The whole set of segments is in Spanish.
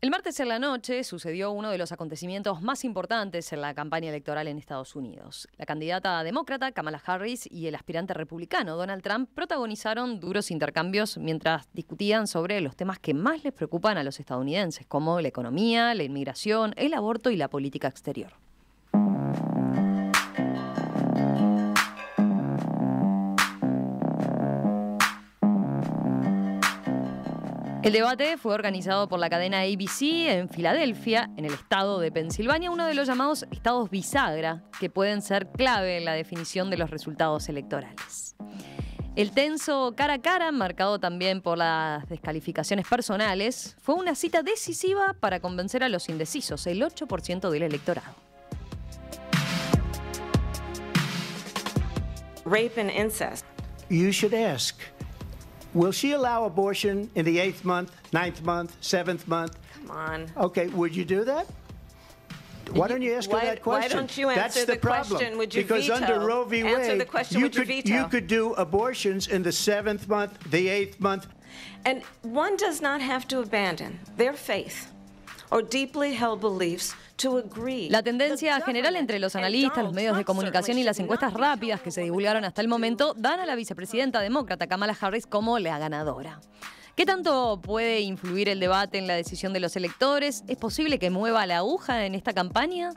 El martes en la noche sucedió uno de los acontecimientos más importantes en la campaña electoral en Estados Unidos. La candidata demócrata Kamala Harris y el aspirante republicano Donald Trump protagonizaron duros intercambios mientras discutían sobre los temas que más les preocupan a los estadounidenses, como la economía, la inmigración, el aborto y la política exterior. El debate fue organizado por la cadena ABC en Filadelfia, en el estado de Pensilvania, uno de los llamados estados bisagra, que pueden ser clave en la definición de los resultados electorales. El tenso cara a cara, marcado también por las descalificaciones personales, fue una cita decisiva para convencer a los indecisos, el 8% del electorado. Rape and incest. You should ask. Will she allow abortion in the 8th month, 9th month, 7th month? Come on. Okay, would you do that? Why don't you ask her that question? Why don't you answer the question? Would you because veto? under Roe v. Answer Wade, the question, would you veto? you could do abortions in the 7th month, the 8th month. And one does not have to abandon their faith or deeply held beliefs to agree. La tendencia general entre los analistas, los medios de comunicación y las encuestas rápidas que se divulgaron hasta el momento dan a la vicepresidenta demócrata Kamala Harris como la ganadora. ¿Qué tanto puede influir el debate en la decisión de los electores? ¿Es posible que mueva la aguja en esta campaña?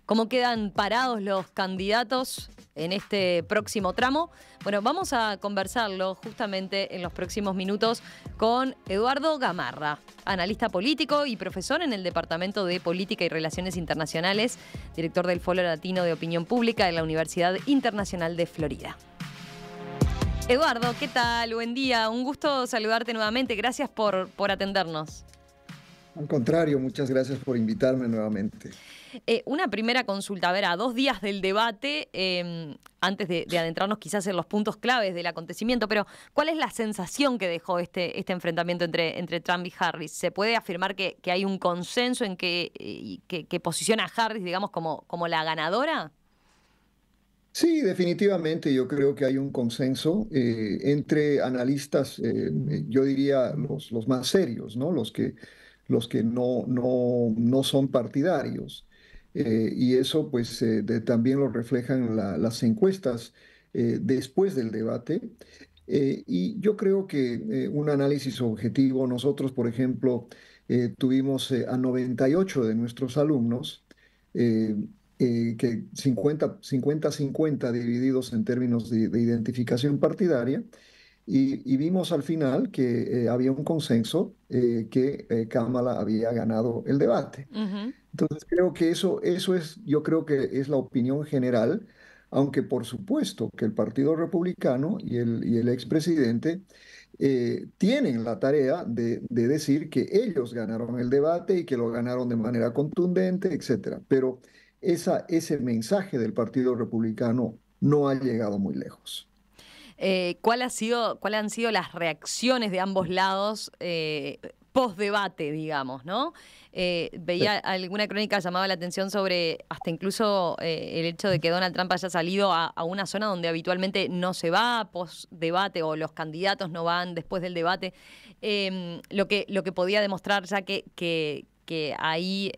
¿Cómo quedan parados los candidatos en este próximo tramo? Bueno, vamos a conversarlo justamente en los próximos minutos con Eduardo Gamarra, analista político y profesor en el Departamento de Política y Relaciones Internacionales, director del Foro Latino de Opinión Pública de la Universidad Internacional de Florida. Eduardo, ¿qué tal? Buen día, un gusto saludarte nuevamente. Gracias por atendernos. Al contrario, muchas gracias por invitarme nuevamente. Una primera consulta, a ver, a 2 días del debate, antes de adentrarnos quizás en los puntos claves del acontecimiento, pero ¿cuál es la sensación que dejó este enfrentamiento entre Trump y Harris? ¿Se puede afirmar que hay un consenso en que posiciona a Harris, digamos, como la ganadora? Sí, definitivamente yo creo que hay un consenso entre analistas, yo diría los más serios, ¿no? Los que no son partidarios. Y eso pues también lo reflejan las encuestas después del debate. Y yo creo que un análisis objetivo, nosotros por ejemplo tuvimos a 98 de nuestros alumnos, que 50-50 divididos en términos de identificación partidaria, y vimos al final que había un consenso que Kamala había ganado el debate. Uh-huh. Entonces creo que eso es, yo creo que es la opinión general, aunque por supuesto que el Partido Republicano y el expresidente tienen la tarea de decir que ellos ganaron el debate y que lo ganaron de manera contundente, etcétera. Pero ese mensaje del Partido Republicano no ha llegado muy lejos. ¿Cuáles han sido las reacciones de ambos lados post-debate, digamos, ¿no? Veía alguna crónica llamaba la atención sobre hasta incluso el hecho de que Donald Trump haya salido a una zona donde habitualmente no se va post-debate o los candidatos no van después del debate, lo que podía demostrar ya que ahí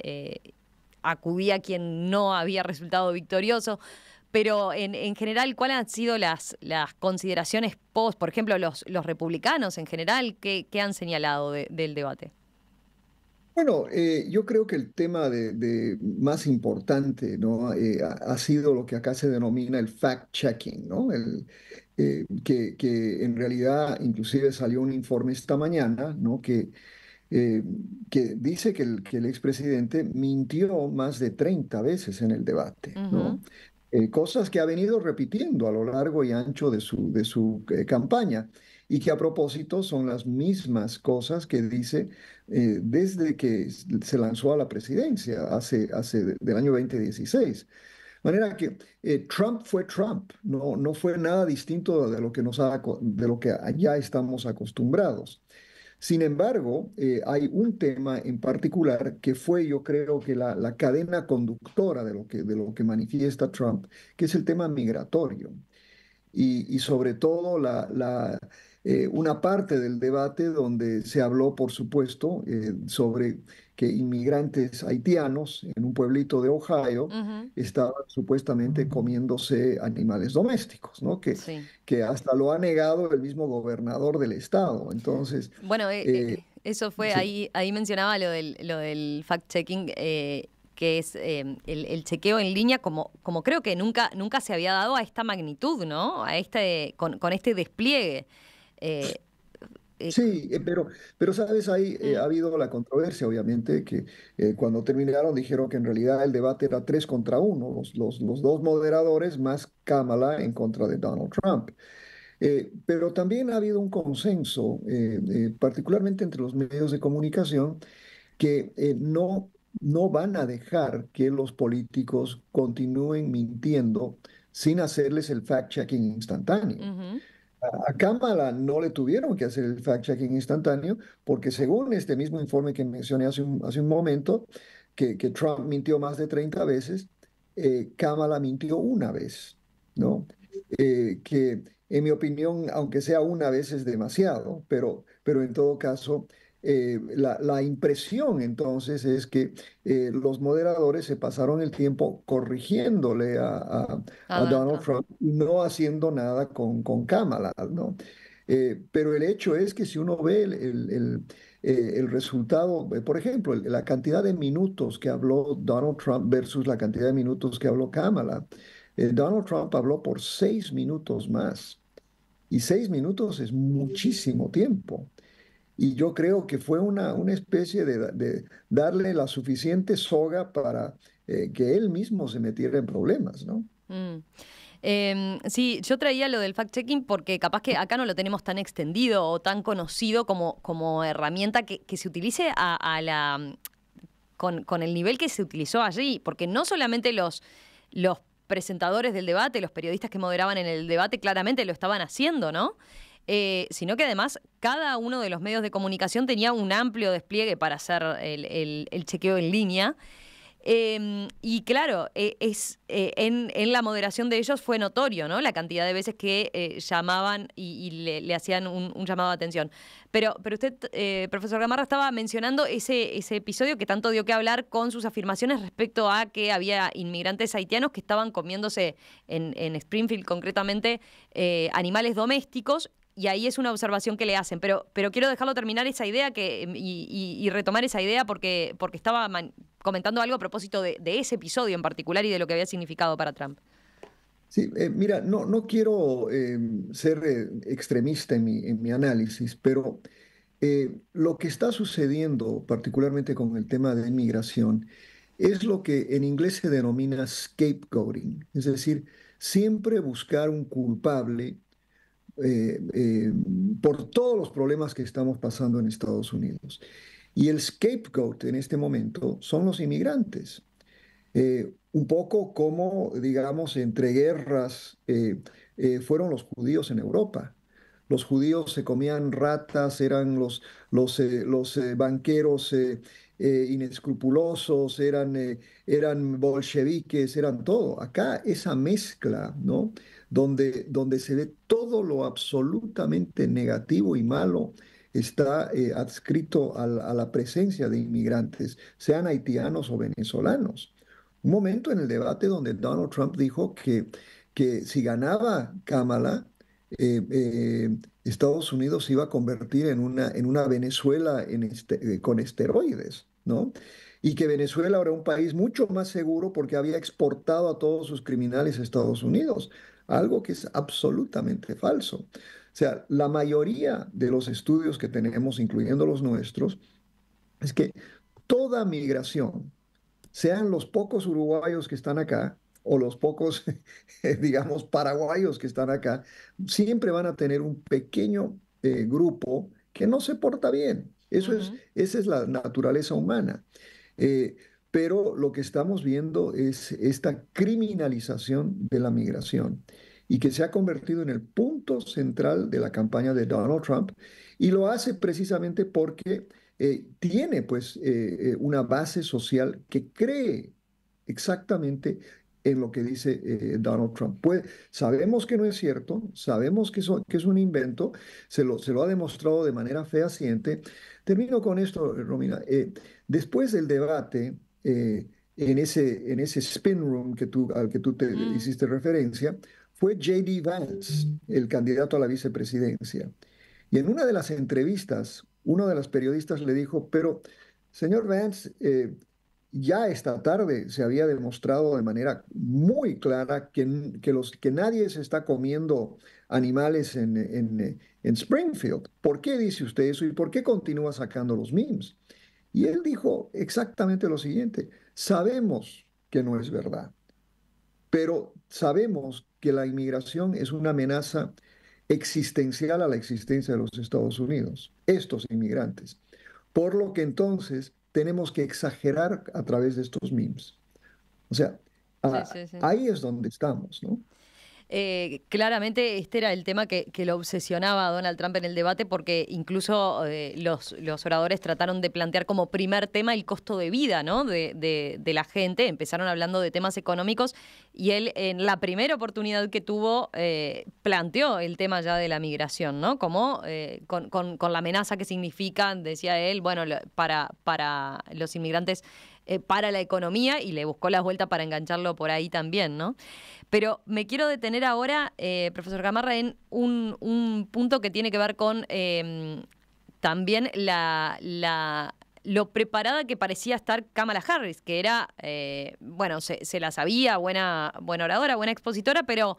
acudía quien no había resultado victorioso. Pero en general, ¿cuáles han sido las consideraciones por ejemplo, los republicanos en general, qué han señalado del debate? Bueno, yo creo que el tema más importante, ¿no? Ha sido lo que acá se denomina el fact-checking, ¿no? Que en realidad inclusive salió un informe esta mañana, ¿no? Que dice que el expresidente mintió más de 30 veces en el debate, ¿no? Uh-huh. Cosas que ha venido repitiendo a lo largo y ancho de su campaña, y que a propósito son las mismas cosas que dice desde que se lanzó a la presidencia del año 2016. De manera que Trump fue Trump, no fue nada distinto de lo que ya estamos acostumbrados. Sin embargo, hay un tema en particular que fue, yo creo que la cadena conductora de lo que manifiesta Trump, que es el tema migratorio. y sobre todo una parte del debate donde se habló, por supuesto, sobre que inmigrantes haitianos en un pueblito de Ohio Ujú. estaban supuestamente comiéndose animales domésticos, ¿no? Sí. Que hasta lo ha negado el mismo gobernador del estado. Entonces, Bueno, eh, eso fue, sí. ahí mencionaba lo del fact-checking, que es el chequeo en línea, como creo que nunca se había dado a esta magnitud, ¿no? Con este despliegue. Eh, Sí, pero sabes, ahí ha mm, habido la controversia, obviamente, que cuando terminaron dijeron que en realidad el debate era 3 contra 1, los dos moderadores más Kamala en contra de Donald Trump. Pero también ha habido un consenso, particularmente entre los medios de comunicación, que no van a dejar que los políticos continúen mintiendo sin hacerles el fact-checking instantáneo. ujú. A Kamala no le tuvieron que hacer el fact-checking instantáneo porque según este mismo informe que mencioné hace un momento, que Trump mintió más de 30 veces, Kamala mintió una vez, ¿no? Que en mi opinión, aunque sea una vez es demasiado, pero en todo caso, la impresión entonces es que los moderadores se pasaron el tiempo corrigiéndole A a Donald Donald Trump. Trump y no haciendo nada con Kamala, ¿no? Pero el hecho es que si uno ve el resultado, por ejemplo, la cantidad de minutos que habló Donald Trump versus la cantidad de minutos que habló Kamala, Donald Trump habló por 6 minutos más. Y 6 minutos es muchísimo tiempo. Y yo creo que fue una especie de darle la suficiente soga para que él mismo se metiera en problemas, ¿no? Mm. Sí, yo traía lo del fact-checking porque capaz que acá no lo tenemos tan extendido o tan conocido como herramienta que se utilice con el nivel que se utilizó allí, porque no solamente los presentadores del debate, los periodistas que moderaban en el debate claramente lo estaban haciendo, ¿no? Sino que además cada uno de los medios de comunicación tenía un amplio despliegue para hacer el chequeo en línea. Y claro, en la moderación de ellos fue notorio, ¿no? La cantidad de veces que llamaban y le hacían un llamado de atención. Pero usted, profesor Gamarra, estaba mencionando ese episodio que tanto dio que hablar con sus afirmaciones respecto a que había inmigrantes haitianos que estaban comiéndose en Springfield concretamente animales domésticos. Y ahí es una observación que le hacen, pero quiero dejarlo terminar esa idea y retomar esa idea porque estaba comentando algo a propósito de ese episodio en particular y de lo que había significado para Trump. Sí, mira, no quiero ser extremista en mi análisis, pero lo que está sucediendo, particularmente con el tema de inmigración, es lo que en inglés se denomina scapegoating, es decir, siempre buscar un culpable eh, eh, por todos los problemas que estamos pasando en Estados Unidos. Y el scapegoat en este momento son los inmigrantes. Un poco como, digamos, entre guerras fueron los judíos en Europa. Los judíos se comían ratas, eran los banqueros inescrupulosos, eran bolcheviques, eran todo. Acá esa mezcla, ¿no? Donde se ve todo lo absolutamente negativo y malo está adscrito a la presencia de inmigrantes, sean haitianos o venezolanos. Un momento en el debate donde Donald Trump dijo que si ganaba Kamala, Estados Unidos se iba a convertir en una Venezuela con esteroides, ¿no? Y que Venezuela era un país mucho más seguro porque había exportado a todos sus criminales a Estados Unidos, algo que es absolutamente falso. O sea, la mayoría de los estudios que tenemos, incluyendo los nuestros, es que toda migración, sean los pocos uruguayos que están acá o los pocos, digamos, paraguayos que están acá, siempre van a tener un pequeño grupo que no se porta bien. Ujú. Esa es la naturaleza humana. Eh, pero lo que estamos viendo es esta criminalización de la migración y que se ha convertido en el punto central de la campaña de Donald Trump y lo hace precisamente porque tiene pues una base social que cree exactamente en lo que dice Donald Trump. Sabemos que no es cierto, sabemos que es un invento, se lo ha demostrado de manera fehaciente. Termino con esto, Romina. Después del debate, en ese spin room al que tú te Mm. hiciste referencia, fue J.D. Vance, el candidato a la vicepresidencia. Y en una de las entrevistas, uno de los periodistas le dijo, pero, señor Vance, ya esta tarde se había demostrado de manera muy clara que nadie se está comiendo animales en Springfield. ¿Por qué dice usted eso y por qué continúa sacando los memes? Y él dijo exactamente lo siguiente, sabemos que no es verdad, pero sabemos que la inmigración es una amenaza existencial a la existencia de los Estados Unidos, estos inmigrantes. Por lo que entonces tenemos que exagerar a través de estos memes. O sea, Sí, sí, sí. ahí es donde estamos, ¿no? Claramente este era el tema que lo obsesionaba a Donald Trump en el debate porque incluso los oradores trataron de plantear como primer tema el costo de vida, ¿no? de la gente. Empezaron hablando de temas económicos y él en la primera oportunidad que tuvo planteó el tema ya de la migración, ¿no? Como con la amenaza que significa, decía él, bueno, para los inmigrantes, para la economía y le buscó las vueltas para engancharlo por ahí también, ¿no? Pero me quiero detener ahora, profesor Gamarra, en un punto que tiene que ver con también lo preparada que parecía estar Kamala Harris, que era, bueno, se la sabía, buena oradora, buena expositora, pero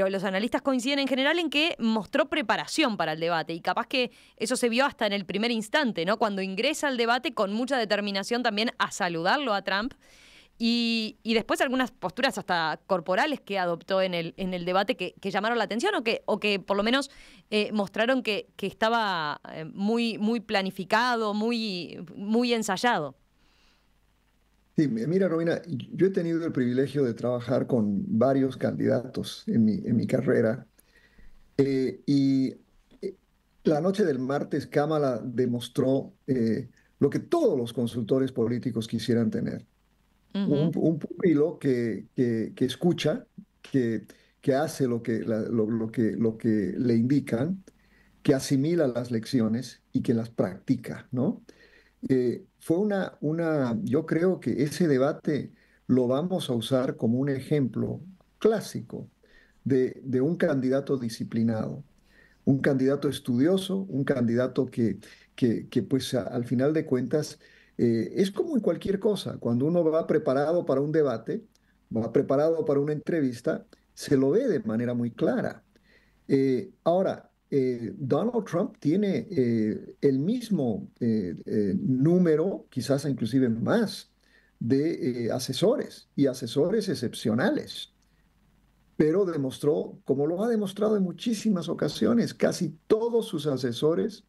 los analistas coinciden en general en que mostró preparación para el debate y capaz que eso se vio hasta en el primer instante, ¿no? Cuando ingresa al debate con mucha determinación también a saludarlo a Trump. Y después algunas posturas hasta corporales que adoptó en el debate que llamaron la atención o que por lo menos mostraron que estaba muy planificado, muy ensayado. Sí, mira, Romina, yo he tenido el privilegio de trabajar con varios candidatos en mi carrera. Y la noche del martes, Kamala demostró lo que todos los consultores políticos quisieran tener. Ujú, Un pupilo que escucha, que hace lo que le indican, que asimila las lecciones y que las practica, ¿no? Fue yo creo que ese debate lo vamos a usar como un ejemplo clásico de un candidato disciplinado, un candidato estudioso, un candidato que pues al final de cuentas es como en cualquier cosa, cuando uno va preparado para un debate, va preparado para una entrevista, se lo ve de manera muy clara. Ahora, Donald Trump tiene el mismo número, quizás inclusive más, de asesores y asesores excepcionales, pero demostró, como lo ha demostrado en muchísimas ocasiones, casi todos sus asesores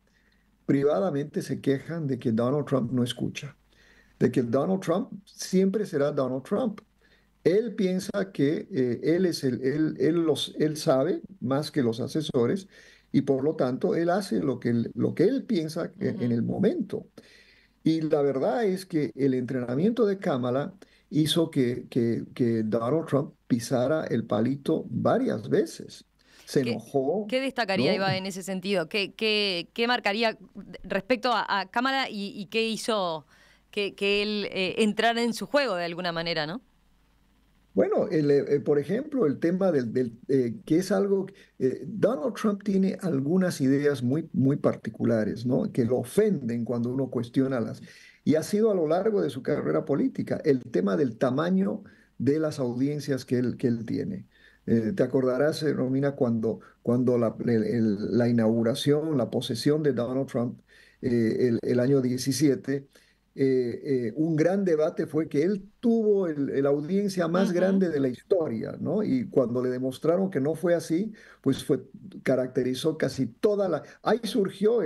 privadamente se quejan de que Donald Trump no escucha, de que Donald Trump siempre será Donald Trump. Él piensa que él sabe más que los asesores y por lo tanto él hace lo que él piensa en ujú. el momento. Y la verdad es que el entrenamiento de Kamala hizo que Donald Trump pisara el palito varias veces. Se ¿Qué, enojó, qué destacaría, ¿no? Iba, en ese sentido? ¿Qué marcaría respecto a Cámara y qué hizo que él entrara en su juego de alguna manera, ¿no? Bueno, por ejemplo, el tema que es algo, Donald Trump tiene algunas ideas muy particulares, ¿no? Que lo ofenden cuando uno cuestiona y ha sido a lo largo de su carrera política, el tema del tamaño de las audiencias que él tiene. Te acordarás, Romina, cuando la inauguración, la posesión de Donald Trump el año 17, un gran debate fue que él tuvo la audiencia más Ujú. grande de la historia, ¿no? Y cuando le demostraron que no fue así, pues caracterizó casi toda Ahí surgió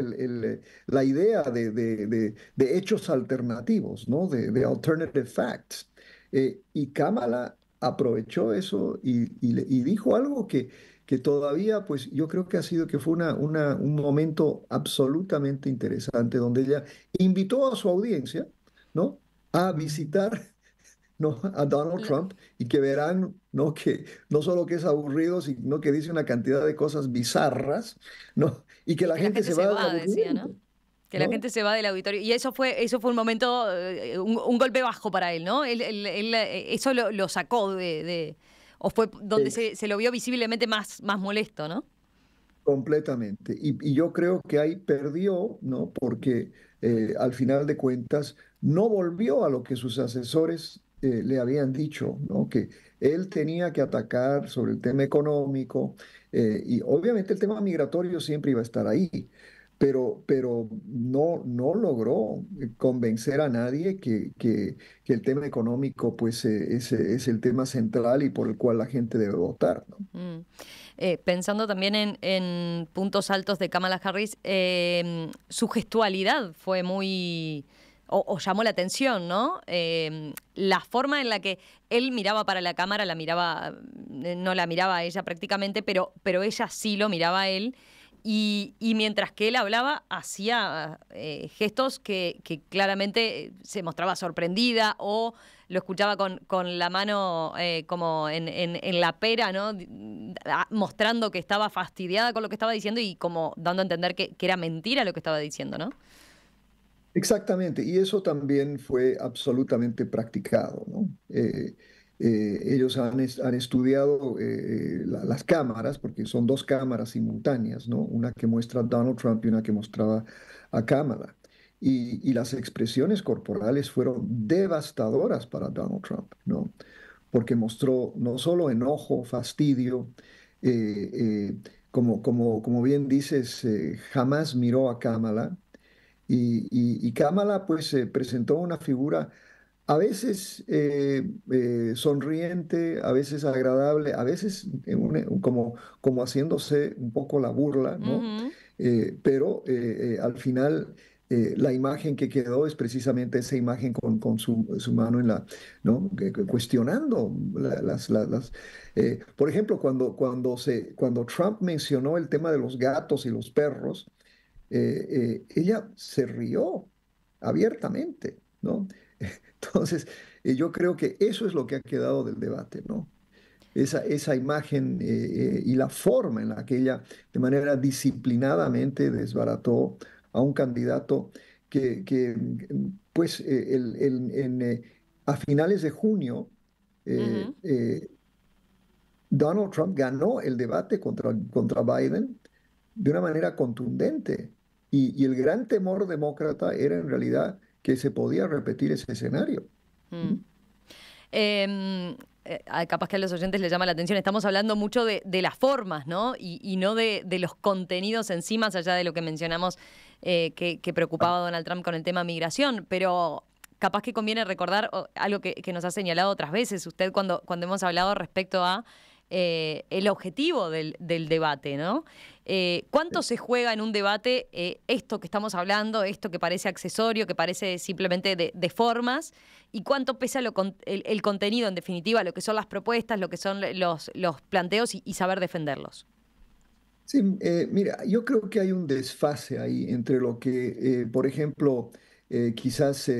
la idea de hechos alternativos, ¿no? De alternative facts. Y Kamala aprovechó eso y dijo algo que todavía, pues yo creo que fue un momento absolutamente interesante, donde ella invitó a su audiencia, ¿no? A visitar ¿no? A Donald Lo- Trump y que verán, ¿no? Que no solo que es aburrido, sino que dice una cantidad de cosas bizarras, ¿no? Y que Y la que la gente gente se se va del va, decía, ¿no? aburrimiento, Que la ¿no? gente se va del auditorio. Y eso fue un momento, un golpe bajo para él, ¿no? Eso lo sacó o fue donde se lo vio visiblemente más molesto, ¿no? Completamente. Y yo creo que ahí perdió, ¿no? Porque al final de cuentas no volvió a lo que sus asesores le habían dicho, ¿no? Que él tenía que atacar sobre el tema económico y obviamente el tema migratorio siempre iba a estar ahí, pero no logró convencer a nadie que el tema económico pues es el tema central y por el cual la gente debe votar, ¿no? Mm. Pensando también en puntos altos de Kamala Harris, su gestualidad fue muy, o llamó la atención, ¿no? La forma en la que él miraba para la cámara, no la miraba a ella prácticamente, pero ella sí lo miraba a él. Y mientras que él hablaba, hacía gestos que claramente se mostraba sorprendida o lo escuchaba con la mano como en la pera, ¿no? Mostrando que estaba fastidiada con lo que estaba diciendo y como dando a entender que era mentira lo que estaba diciendo, ¿no? Exactamente, y eso también fue absolutamente practicado, ¿no? Ellos han estudiado las cámaras, porque son dos cámaras simultáneas, ¿no? Una que muestra a Donald Trump y una que mostraba a Kamala. Y las expresiones corporales fueron devastadoras para Donald Trump, ¿no? Porque mostró no solo enojo, fastidio, eh, como bien dices, jamás miró a Kamala y Kamala pues se presentó una figura a veces sonriente, a veces agradable, a veces como haciéndose un poco la burla, ¿no? Ujú. Pero al final la imagen que quedó es precisamente esa imagen con su mano en la, ¿no? Cuestionando por ejemplo, cuando Trump mencionó el tema de los gatos y los perros, ella se rió abiertamente, ¿no? Entonces, yo creo que eso es lo que ha quedado del debate, ¿no? Esa imagen y la forma en la que ella de manera disciplinadamente desbarató a un candidato pues, a finales de junio, eh, Ujú. eh, Donald Trump ganó el debate contra Biden de una manera contundente. Y el gran temor demócrata era en realidad que se podía repetir ese escenario. Mm. ¿Mm? Capaz que a los oyentes les llama la atención. Estamos hablando mucho de las formas, ¿no? Y no de los contenidos en sí, más allá de lo que mencionamos que preocupaba a Donald Trump con el tema migración. Pero capaz que conviene recordar algo que nos ha señalado otras veces usted cuando hemos hablado respecto a el objetivo del debate, ¿no? ¿Cuánto se juega en un debate esto que estamos hablando, esto que parece accesorio, que parece simplemente de formas? ¿Y cuánto pesa el contenido, en definitiva, lo que son las propuestas, lo que son los planteos y saber defenderlos? Sí, mira, yo creo que hay un desfase ahí entre lo que, por ejemplo, quizás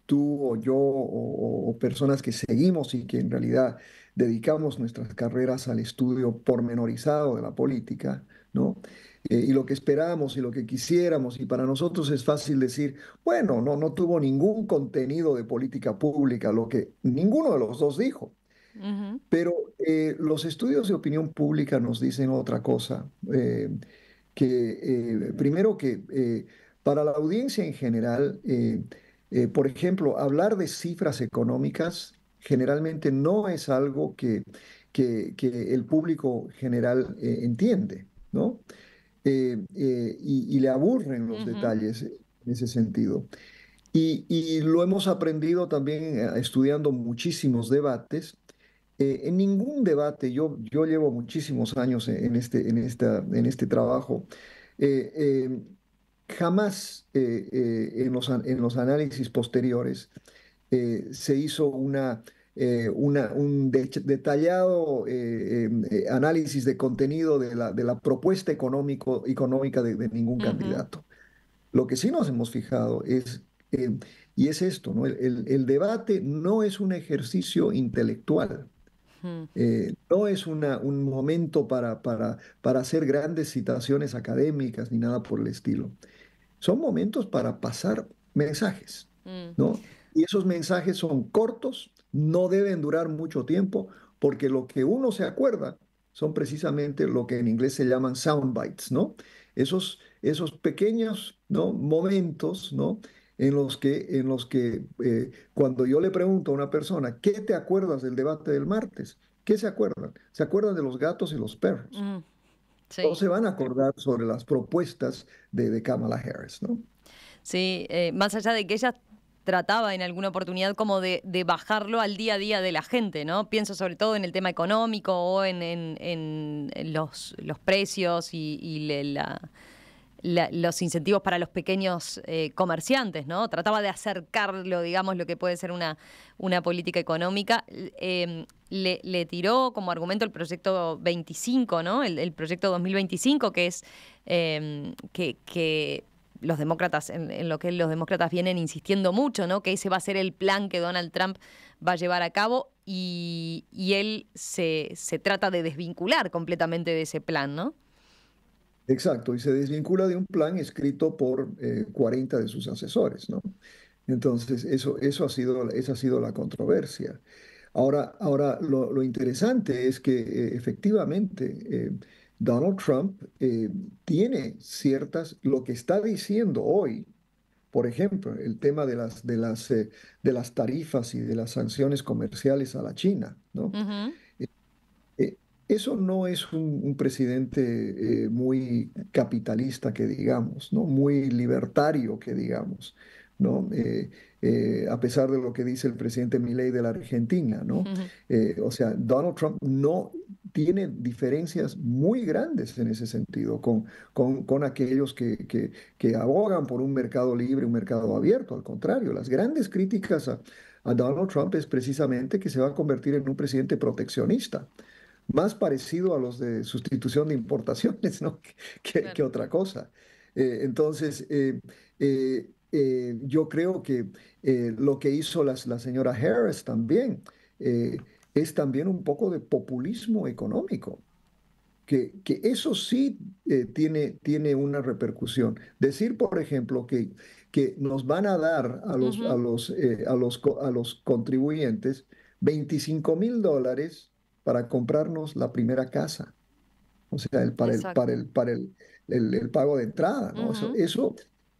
tú o yo o personas que seguimos y que en realidad dedicamos nuestras carreras al estudio pormenorizado de la política, ¿no? Y lo que esperamos y lo que quisiéramos, y para nosotros es fácil decir, bueno, no tuvo ningún contenido de política pública, lo que ninguno de los dos dijo. Ujú, Pero los estudios de opinión pública nos dicen otra cosa, primero que para la audiencia en general, por ejemplo, hablar de cifras económicas generalmente no es algo que el público general entiende, ¿no? Y le aburren los ujú. detalles en ese sentido. Y lo hemos aprendido también estudiando muchísimos debates. En ningún debate, yo llevo muchísimos años en este trabajo, eh, eh, jamás en los análisis posteriores se hizo un detallado análisis de contenido de la propuesta económica de ningún Ujú. candidato. Lo que sí nos hemos fijado es Eh, y es esto, ¿no? El debate no es un ejercicio intelectual. Mm. No es un momento para hacer grandes citaciones académicas ni nada por el estilo. Son momentos para pasar mensajes, Mm. ¿no? Y esos mensajes son cortos, no deben durar mucho tiempo, porque lo que uno se acuerda son precisamente lo que en inglés se llaman sound bites, ¿no? Esos pequeños, ¿no? Momentos, ¿no? En los que cuando yo le pregunto a una persona, ¿qué te acuerdas del debate del martes? ¿Qué se acuerdan? Se acuerdan de los gatos y los perros. Mm. No Sí. se van a acordar sobre las propuestas de Kamala Harris, ¿no? Sí, más allá de que ella trataba en alguna oportunidad como de bajarlo al día a día de la gente, ¿no? Pienso sobre todo en el tema económico o en los precios y los incentivos para los pequeños comerciantes, ¿no? Trataba de acercarlo, digamos, lo que puede ser una política económica. Le tiró como argumento el proyecto 25, ¿no? El proyecto 2025, que es que los demócratas, en lo que los demócratas vienen insistiendo mucho, ¿no? Que ese va a ser el plan que Donald Trump va a llevar a cabo y él se trata de desvincular completamente de ese plan, ¿no? Exacto, y se desvincula de un plan escrito por 40 de sus asesores, ¿no? Entonces, esa ha sido la controversia. Ahora lo interesante es que efectivamente Donald Trump tiene lo que está diciendo hoy, por ejemplo, el tema de las tarifas y de las sanciones comerciales a la China, ¿no? Ujú. Eh, Eso no es un presidente muy capitalista, que digamos, ¿no? Muy libertario, que digamos, ¿no? A pesar de lo que dice el presidente Milei de la Argentina, ¿no? Ujú. O sea, Donald Trump no tiene diferencias muy grandes en ese sentido con aquellos que abogan por un mercado libre, un mercado abierto. Al contrario, las grandes críticas a Donald Trump es precisamente que se va a convertir en un presidente proteccionista, más parecido a los de sustitución de importaciones, ¿no? Que Claro. otra cosa. Entonces, yo creo que lo que hizo la señora Harris también eh, es también un poco de populismo económico, que eso sí tiene una repercusión. Decir, por ejemplo, que nos van a dar Ujú. a los contribuyentes $25,000 para comprarnos la primera casa. O sea, Exacto. el pago de entrada, ¿no? Ujú.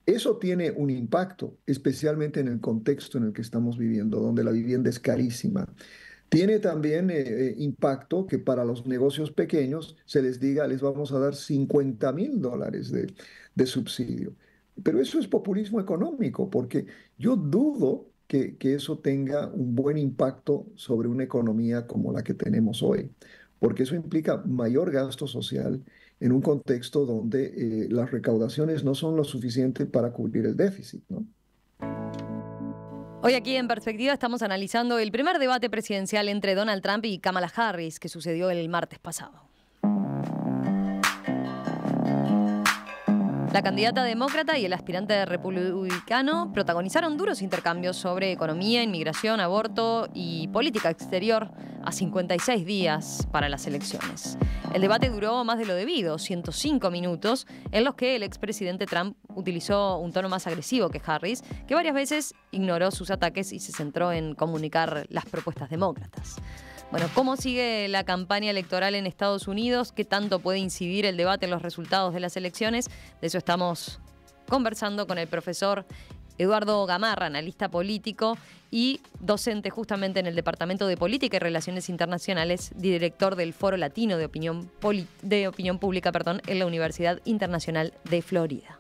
Eso tiene un impacto, especialmente en el contexto en el que estamos viviendo, donde la vivienda es carísima. Tiene también impacto que para los negocios pequeños se les diga, les vamos a dar $50,000 de subsidio. Pero eso es populismo económico, porque yo dudo que eso tenga un buen impacto sobre una economía como la que tenemos hoy, porque eso implica mayor gasto social en un contexto donde las recaudaciones no son lo suficiente para cubrir el déficit, ¿no? Hoy aquí en Perspectiva estamos analizando el primer debate presidencial entre Donald Trump y Kamala Harris que sucedió el martes pasado. La candidata demócrata y el aspirante republicano protagonizaron duros intercambios sobre economía, inmigración, aborto y política exterior a 56 días para las elecciones. El debate duró más de lo debido, 105 minutos, en los que el expresidente Trump utilizó un tono más agresivo que Harris, que varias veces ignoró sus ataques y se centró en comunicar las propuestas demócratas. Bueno, ¿cómo sigue la campaña electoral en Estados Unidos? ¿Qué tanto puede incidir el debate en los resultados de las elecciones? De eso estamos conversando con el profesor Eduardo Gamarra, analista político y docente justamente en el Departamento de Política y Relaciones Internacionales, director del Foro Latino de Opinión Pública, en la Universidad Internacional de Florida.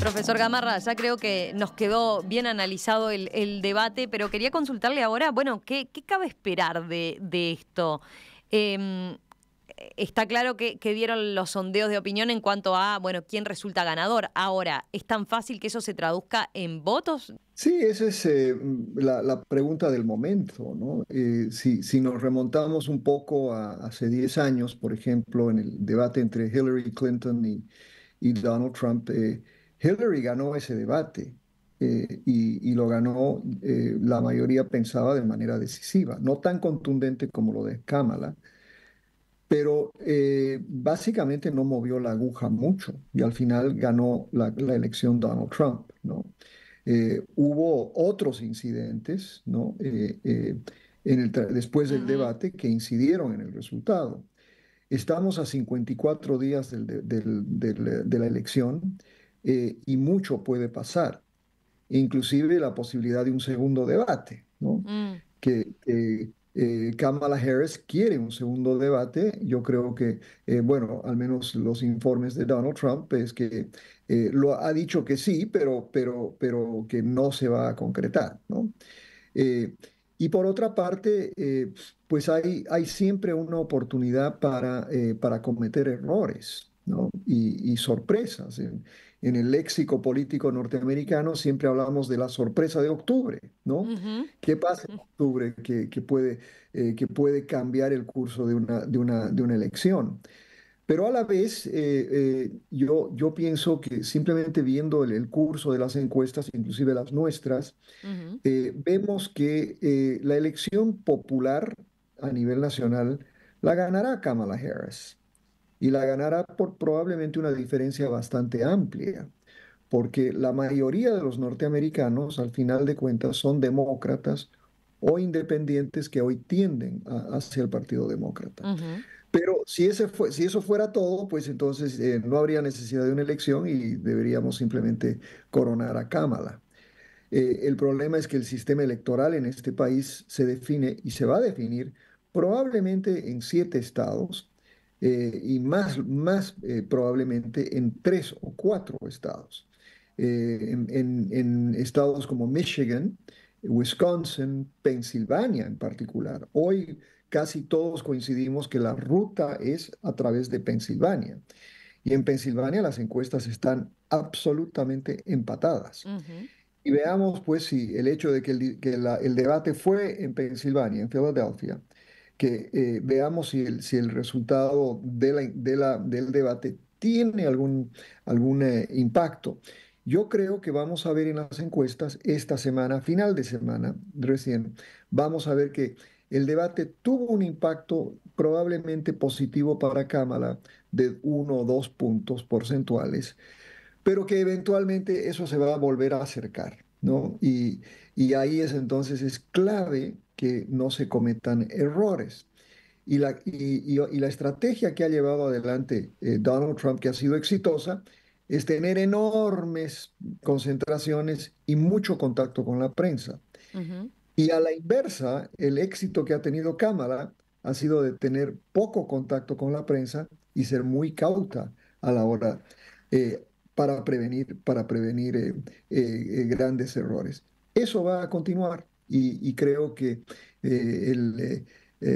Profesor Gamarra, ya creo que nos quedó bien analizado el debate, pero quería consultarle ahora, bueno, ¿qué cabe esperar de esto? Está claro que dieron los sondeos de opinión en cuanto a, bueno, quién resulta ganador. Ahora, ¿es tan fácil que eso se traduzca en votos? Sí, esa es la pregunta del momento, ¿no? Si nos remontamos un poco hace 10 años, por ejemplo, en el debate entre Hillary Clinton y Donald Trump, Hillary ganó ese debate y lo ganó, la mayoría pensaba de manera decisiva, no tan contundente como lo de Kamala, pero básicamente no movió la aguja mucho y al final ganó la elección Donald Trump, ¿no? Hubo otros incidentes, ¿no? Después del Ujú. debate que incidieron en el resultado. Estamos a 54 días de la elección y mucho puede pasar, inclusive la posibilidad de un segundo debate, ¿no? Mm. Kamala Harris quiere un segundo debate. Yo creo que, bueno, al menos los informes de Donald Trump es que lo ha dicho que sí, pero que no se va a concretar, ¿no? Eh, y por otra parte, pues hay siempre una oportunidad para cometer errores, ¿no? Y sorpresas. En el léxico político norteamericano siempre hablamos de la sorpresa de octubre, ¿no? Ujú. ¿Qué pasa en octubre que puede cambiar el curso de una elección? Pero a la vez, yo pienso que simplemente viendo el curso de las encuestas, inclusive las nuestras, Ujú. vemos que la elección popular a nivel nacional la ganará Kamala Harris y la ganará por probablemente una diferencia bastante amplia, porque la mayoría de los norteamericanos, al final de cuentas, son demócratas o independientes que hoy tienden hacia el Partido Demócrata. Ujú. Pero si eso fuera todo, pues entonces no habría necesidad de una elección y deberíamos simplemente coronar a Kamala. El problema es que el sistema electoral en este país se define y se va a definir probablemente en 7 estados y más probablemente en 3 o 4 estados. En estados como Michigan, Wisconsin, Pensilvania en particular. Hoy casi todos coincidimos que la ruta es a través de Pensilvania. Y en Pensilvania las encuestas están absolutamente empatadas. Ujú. Y veamos, pues, si el hecho de que el debate fue en Pensilvania, en Filadelfia, que veamos si el resultado del debate tiene algún impacto. Yo creo que vamos a ver en las encuestas esta semana, final de semana, recién, vamos a ver que el debate tuvo un impacto probablemente positivo para Kamala de 1 o 2 puntos porcentuales, pero que eventualmente eso se va a volver a acercar, ¿no? Y ahí es clave que no se cometan errores. Y la estrategia que ha llevado adelante Donald Trump, que ha sido exitosa, es tener enormes concentraciones y mucho contacto con la prensa. Ujú. Y a la inversa, el éxito que ha tenido Kamala ha sido de tener poco contacto con la prensa y ser muy cauta a la hora eh, para prevenir grandes errores. Eso va a continuar y creo que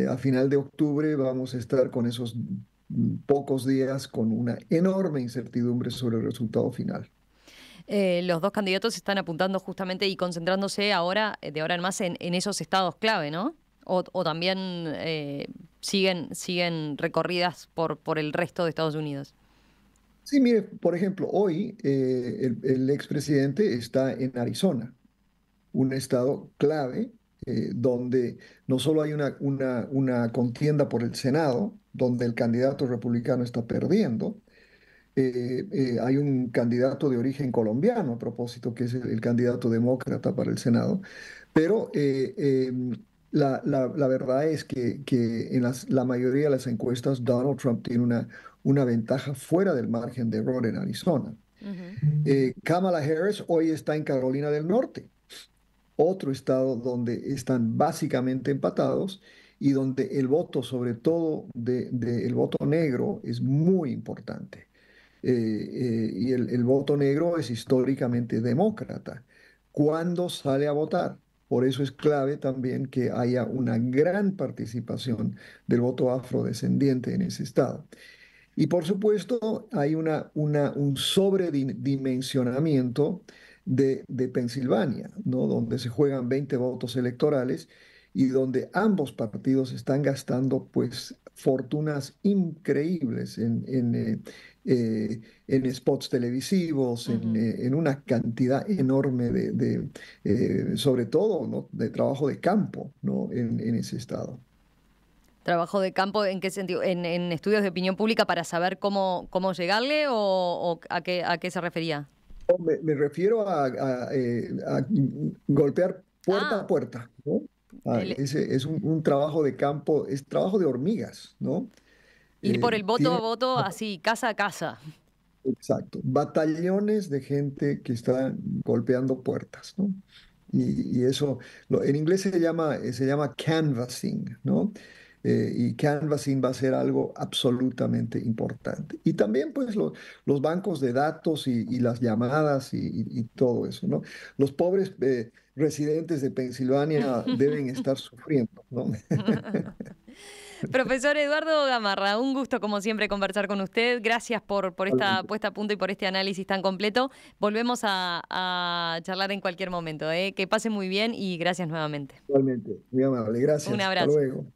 a final de octubre vamos a estar con esos pocos días con una enorme incertidumbre sobre el resultado final. Los dos candidatos están apuntando justamente y concentrándose ahora, de ahora en más, en esos estados clave, ¿no? O también siguen recorridas por el resto de Estados Unidos. Sí, mire, por ejemplo, hoy el expresidente está en Arizona, un estado clave donde no solo hay una contienda por el Senado, donde el candidato republicano está perdiendo, hay un candidato de origen colombiano, a propósito, que es el candidato demócrata para el Senado, pero la verdad es que en la mayoría de las encuestas Donald Trump tiene una ventaja fuera del margen de error en Arizona. Ujú. Kamala Harris hoy está en Carolina del Norte, otro estado donde están básicamente empatados y donde el voto, sobre todo el voto negro, es muy importante. Y el voto negro es históricamente demócrata. ¿Cuándo sale a votar? Por eso es clave también que haya una gran participación del voto afrodescendiente en ese estado. Y por supuesto, hay un sobredimensionamiento de Pensilvania, ¿no? Donde se juegan 20 votos electorales y donde ambos partidos están gastando pues fortunas increíbles en spots televisivos, en una cantidad enorme sobre todo, ¿no?, de trabajo de campo, ¿no?, en ese estado. ¿Trabajo de campo en qué sentido? ¿En estudios de opinión pública para saber cómo llegarle o a qué se refería? No, me refiero a golpear puerta a Ah, puerta, ¿no? el- Ese es un trabajo de campo, es trabajo de hormigas, ¿no? ir por el voto a Tiene, voto, así, casa a casa. exacto, batallones de gente que está golpeando puertas, ¿no? Y eso, en inglés se llama canvassing, ¿no? Y canvassing va a ser algo absolutamente importante. Y también, pues, los bancos de datos y las llamadas y todo eso, ¿no? Los pobres residentes de Pensilvania deben estar sufriendo, ¿no? Profesor Eduardo Gamarra, un gusto como siempre conversar con usted. Gracias por esta puesta a punto y por este análisis tan completo. Volvemos a charlar en cualquier momento. Que pase muy bien y gracias nuevamente. Igualmente, muy amable, Un gracias, hasta abrazo. luego.